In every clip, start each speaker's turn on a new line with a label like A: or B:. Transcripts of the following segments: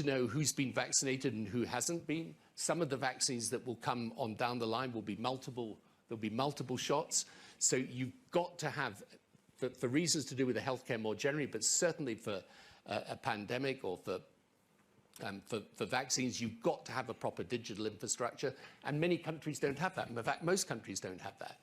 A: to know who's been vaccinated and who hasn't been. Some of the vaccines that will come on down the line will be multiple, there'll be multiple shots. So you've got to have, for reasons to do with the healthcare more generally, but certainly for a pandemic or for vaccines, you've got to have a proper digital infrastructure, and many countries don't have that. In fact, most countries don't have that.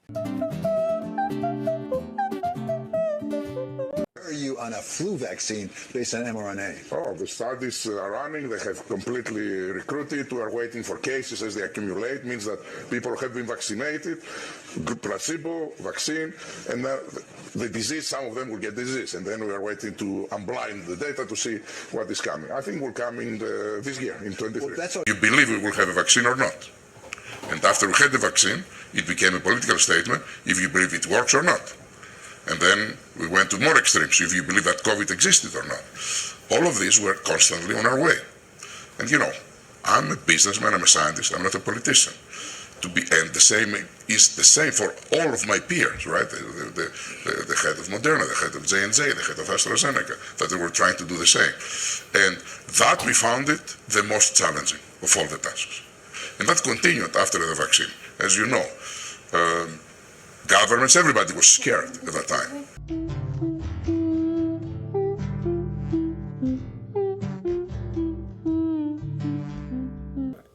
B: Are you on a flu vaccine based on mRNA?
C: Oh, the studies are running. They have completely recruited. We are waiting for cases as they accumulate. Means that people have been vaccinated, good placebo, vaccine, and the disease, some of them will get disease. And then we are waiting to unblind the data to see what is coming. I think will come in this year, in 23. Well, you believe we will have a vaccine or not? And after we had the vaccine, it became a political statement if you believe it works or not. And then we went to more extremes, if you believe that COVID existed or not. All of these were constantly on our way. And you know, I'm a businessman, I'm a scientist, I'm not a politician. And the same is the same for all of my peers, right? The head of Moderna, the head of J&J, the head of AstraZeneca, that they were trying to do the same. And that we found it the most challenging of all the tasks. And that continued after the vaccine. As you know, governments, everybody was scared at that time.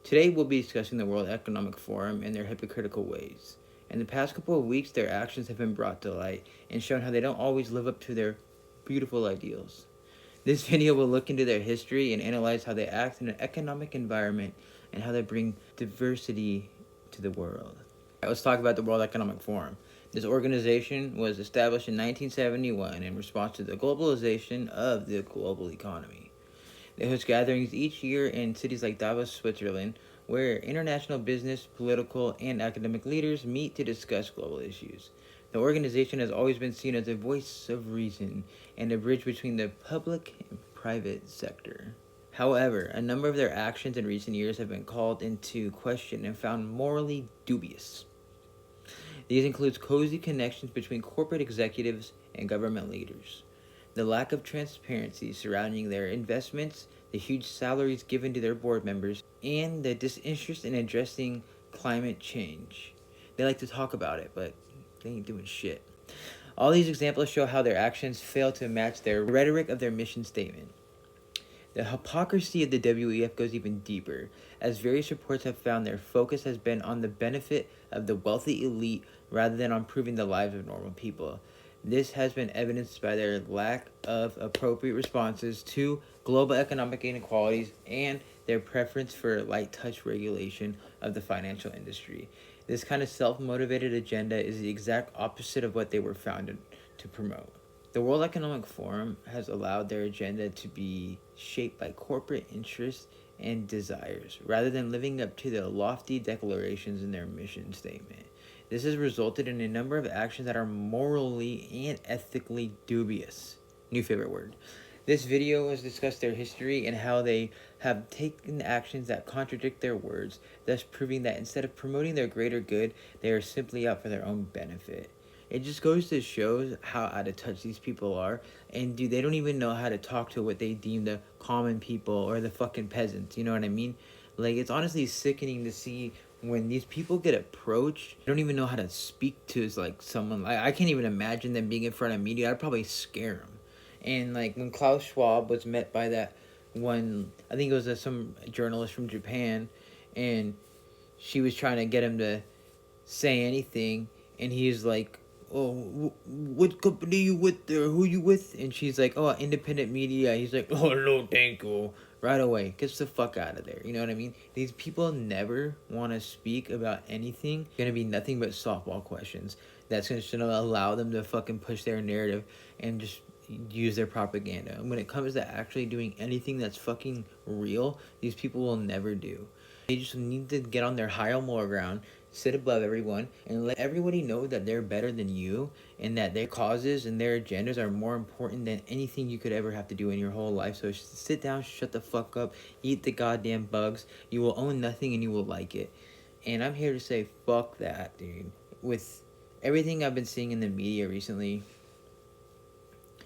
D: Today we'll be discussing the World Economic Forum and their hypocritical ways. In the past couple of weeks, their actions have been brought to light and shown how they don't always live up to their beautiful ideals. This video will look into their history and analyze how they act in an economic environment and how they bring diversity to the world. Let's talk about the World Economic Forum. This organization was established in 1971 in response to the globalization of the global economy. They host gatherings each year in cities like Davos, Switzerland, where international business, political, and academic leaders meet to discuss global issues. The organization has always been seen as a voice of reason and a bridge between the public and private sector. However, a number of their actions in recent years have been called into question and found morally dubious. These include cozy connections between corporate executives and government leaders, the lack of transparency surrounding their investments, the huge salaries given to their board members, and the disinterest in addressing climate change. They like to talk about it, but they ain't doing shit. All these examples show how their actions fail to match their rhetoric of their mission statement. The hypocrisy of the WEF goes even deeper, as various reports have found their focus has been on the benefit of the wealthy elite rather than on improving the lives of normal people. This has been evidenced by their lack of appropriate responses to global economic inequalities and their preference for light-touch regulation of the financial industry. This kind of self-motivated agenda is the exact opposite of what they were founded to promote. The World Economic Forum has allowed their agenda to be shaped by corporate interests and desires, rather than living up to the lofty declarations in their mission statement. This has resulted in a number of actions that are morally and ethically dubious. New favorite word. This video has discussed their history and how they have taken actions that contradict their words, thus proving that instead of promoting their greater good, they are simply out for their own benefit. It just goes to show how out of touch these people are, and dude, they don't even know how to talk to what they deem the common people or the fucking peasants, you know what I mean? Like, it's honestly sickening to see when these people get approached, they don't even know how to speak to like someone. Like, I can't even imagine them being in front of media. I'd probably scare them. And like when Klaus Schwab was met by that one, I think it was some journalist from Japan, and she was trying to get him to say anything, and he's like, oh, what company you with or who you with? And she's like, oh, independent media. He's like, oh, no, thank you. Right away, gets the fuck out of there. You know what I mean? These people never want to speak about anything. It's going to be nothing but softball questions. That's going to allow them to fucking push their narrative and just use their propaganda. When it comes to actually doing anything that's fucking real, these people will never do. They just need to get on their higher moral ground, sit above everyone, and let everybody know that they're better than you and that their causes and their agendas are more important than anything you could ever have to do in your whole life. So sit down, shut the fuck up, eat the goddamn bugs. You will own nothing and you will like it. And I'm here to say fuck that, dude. With everything I've been seeing in the media recently,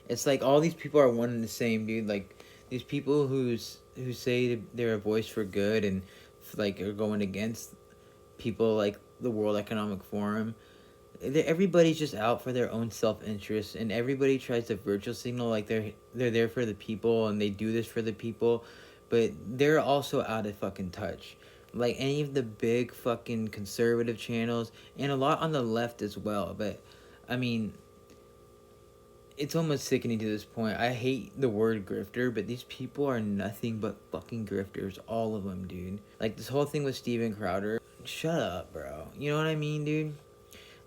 D: it's like all these people are one and the same, dude. Like, these people whose who say they're a voice for good and like are going against people like the World Economic Forum. Everybody's just out for their own self-interest, and everybody tries to virtual signal like they're there for the people and they do this for the people, but they're also out of fucking touch. Like any of the big fucking conservative channels, and a lot on the left as well. But I mean, it's almost sickening to this point. I hate the word grifter, but these people are nothing but fucking grifters, all of them, dude. Like this whole thing with Steven Crowder. Shut up, bro. You know what I mean, dude?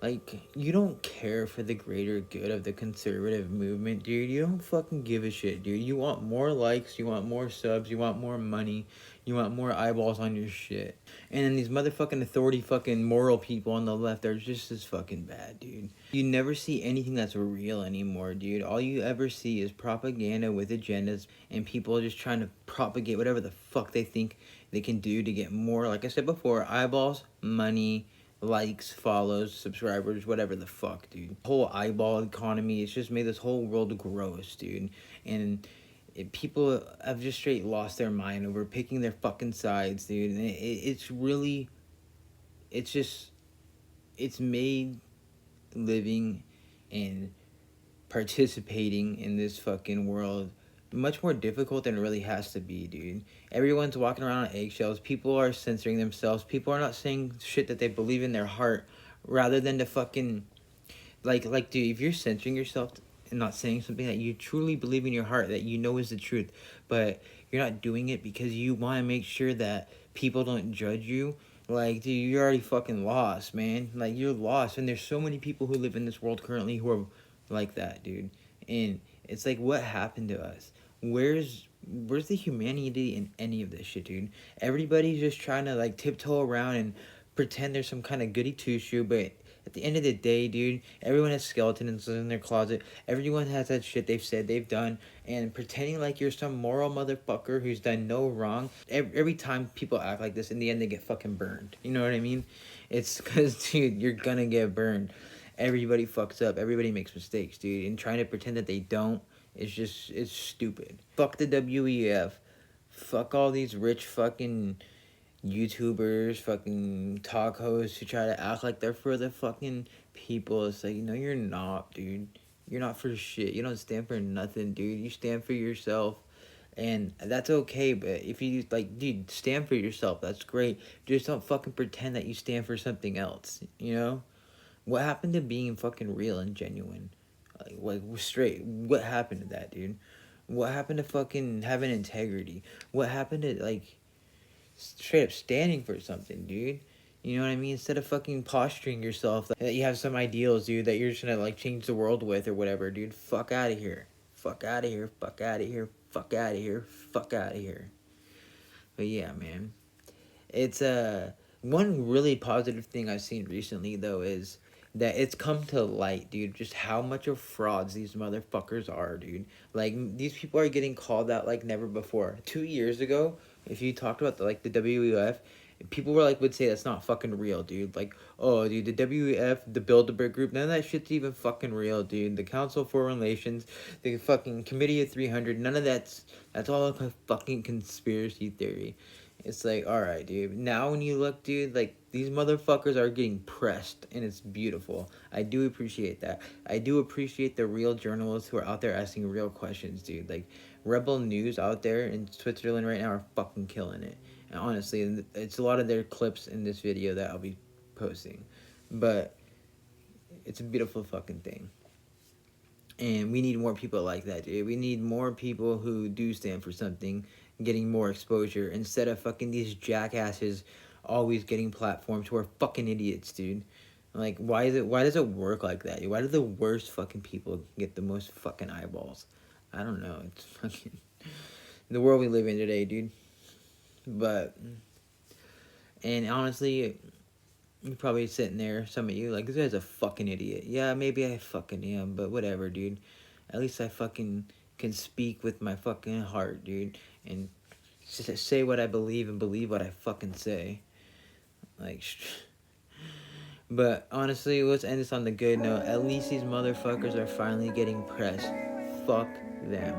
D: Like, you don't care for the greater good of the conservative movement, dude. You don't fucking give a shit, dude. You want more likes, you want more subs, you want more money, you want more eyeballs on your shit. And then these motherfucking authority fucking moral people on the left are just as fucking bad, dude. You never see anything that's real anymore, dude. All you ever see is propaganda with agendas and people just trying to propagate whatever the fuck they think they can do to get more, like I said before, eyeballs, money, likes, follows, subscribers, whatever the fuck, dude. The whole eyeball economy, it's just made this whole world gross, dude. And people have just straight lost their mind over picking their fucking sides, dude. And it's really, it's made living and participating in this fucking world much more difficult than it really has to be, dude. Everyone's walking around on eggshells. People are censoring themselves. People are not saying shit that they believe in their heart, rather than to fucking like dude, if you're censoring yourself and not saying something that you truly believe in your heart that you know is the truth, but you're not doing it because you want to make sure that people don't judge you, like, dude, you're already fucking lost, man. Like, you're lost. And there's so many people who live in this world currently who are like that, dude. And it's like, what happened to us? Where's the humanity in any of this shit, dude? Everybody's just trying to like tiptoe around and pretend there's some kind of goody two shoe, but at the end of the day, dude, everyone has skeletons in their closet. Everyone has that shit they've said they've done, and pretending like you're some moral motherfucker who's done no wrong. Every time people act like this, in the end they get fucking burned. You know what I mean? It's because, dude, you're gonna get burned. Everybody fucks up. Everybody makes mistakes, dude. And trying to pretend that they don't, it's stupid. Fuck the WEF. Fuck all these rich fucking YouTubers, fucking talk hosts who try to act like they're for the fucking people. It's like, no, you're not, dude. You're not for shit. You don't stand for nothing, dude. You stand for yourself. And that's okay, but if you, like, dude, stand for yourself, that's great. Just don't fucking pretend that you stand for something else, you know? What happened to being fucking real and genuine? Like straight, what happened to that, dude? What happened to fucking having integrity? What happened to, like, straight up standing for something, dude? You know what I mean? Instead of fucking posturing yourself that you have some ideals, dude, that you're just gonna, like, change the world with or whatever, dude. Fuck out of here. Fuck out of here. Fuck out of here. Fuck out of here. Fuck out of here. But yeah, man. It's, one really positive thing I've seen recently, though, is that it's come to light, dude, just how much of frauds these motherfuckers are, dude. Like, these people are getting called out like never before. 2 years ago, if you talked about, the WEF, people were like, would say that's not fucking real, dude. Like, oh, dude, the WEF, the Bilderberg Group, none of that shit's even fucking real, dude. The Council for Relations, the fucking Committee of 300, none of that's all a fucking conspiracy theory. It's like, alright, dude. Now when you look, dude, like, these motherfuckers are getting pressed, and it's beautiful. I do appreciate that. I do appreciate the real journalists who are out there asking real questions, dude. Like, Rebel News out there in Switzerland right now are fucking killing it. And honestly, it's a lot of their clips in this video that I'll be posting. But it's a beautiful fucking thing. And we need more people like that, dude. We need more people who do stand for something, getting more exposure, instead of fucking these jackasses always getting platforms who are fucking idiots, dude. Like, why does it work like that? Why do the worst fucking people get the most fucking eyeballs? I don't know. It's fucking the world we live in today, dude. But, and honestly, you're probably sitting there, some of you, like, this guy's a fucking idiot. Yeah, maybe I fucking am, but whatever, dude. At least I fucking can speak with my fucking heart, dude. And just say what I believe and believe what I fucking say. Like, but honestly, let's end this on the good note. At least these motherfuckers are finally getting pressed. Fuck them.